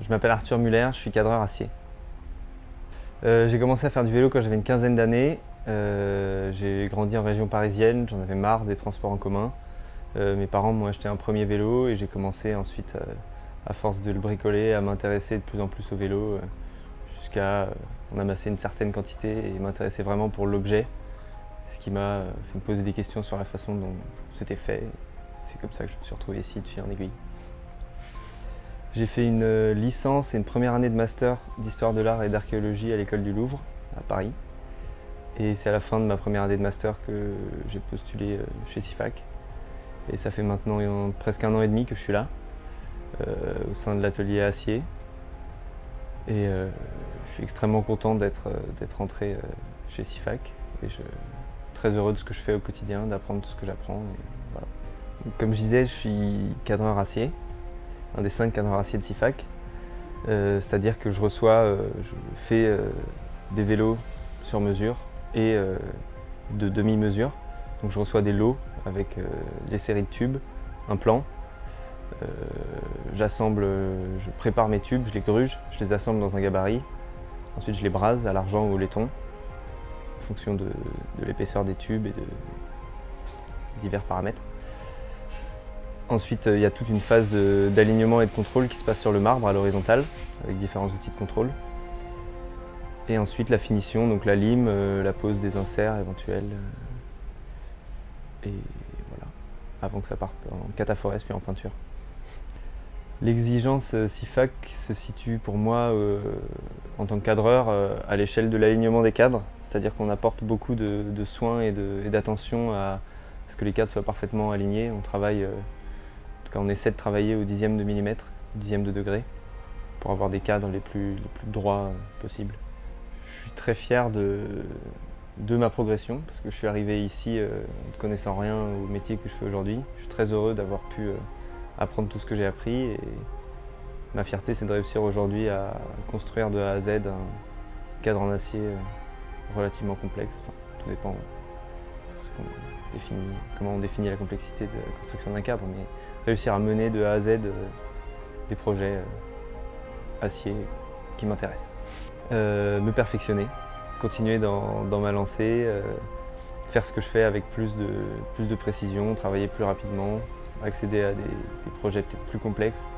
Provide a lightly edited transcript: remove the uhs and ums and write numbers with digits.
Je m'appelle Arthur Muller, je suis cadreur acier. J'ai commencé à faire du vélo quand j'avais une quinzaine d'années. J'ai grandi en région parisienne, j'en avais marre des transports en commun. Mes parents m'ont acheté un premier vélo et j'ai commencé ensuite, à force de le bricoler, à m'intéresser de plus en plus au vélo, jusqu'à en amasser une certaine quantité et m'intéresser vraiment pour l'objet, ce qui m'a fait me poser des questions sur la façon dont c'était fait. C'est comme ça que je me suis retrouvé ici de fil en aiguille. J'ai fait une licence et une première année de master d'histoire de l'art et d'archéologie à l'école du Louvre, à Paris. Et c'est à la fin de ma première année de master que j'ai postulé chez SIFAC. Et ça fait maintenant presque 1 an et demi que je suis là, au sein de l'atelier acier. Et je suis extrêmement content d'être rentré chez SIFAC. Et je suis très heureux de ce que je fais au quotidien, d'apprendre tout ce que j'apprends. Voilà. Comme je disais, je suis cadreur acier, un des 5 cadreurs acier de SIFAC. C'est-à-dire que je fais des vélos sur mesure et de demi-mesure. Donc je reçois des lots avec les séries de tubes, un plan. Je prépare mes tubes, je les gruge, je les assemble dans un gabarit. Ensuite je les brase à l'argent ou au laiton, en fonction de l'épaisseur des tubes et de divers paramètres. Ensuite, il y a toute une phase d'alignement et de contrôle qui se passe sur le marbre à l'horizontale, avec différents outils de contrôle. Et ensuite, la finition, donc la lime, la pose des inserts éventuels. Et voilà, avant que ça parte en cataphorèse puis en peinture. L'exigence SIFAC se situe pour moi, en tant que cadreur, à l'échelle de l'alignement des cadres. C'est-à-dire qu'on apporte beaucoup de soins et d'attention à ce que les cadres soient parfaitement alignés. On travaille, en tout cas on essaie de travailler au dixième de millimètre, au dixième de degré, pour avoir des cadres les plus droits possibles. Je suis très fier de ma progression, parce que je suis arrivé ici ne connaissant rien au métier que je fais aujourd'hui. Je suis très heureux d'avoir pu apprendre tout ce que j'ai appris et ma fierté c'est de réussir aujourd'hui à construire de A à Z un cadre en acier relativement complexe. Enfin, tout dépend comment on définit la complexité de la construction d'un cadre, mais réussir à mener de A à Z des projets acier qui m'intéressent. Me perfectionner, continuer dans ma lancée, faire ce que je fais avec plus de précision, travailler plus rapidement, accéder à des projets peut-être plus complexes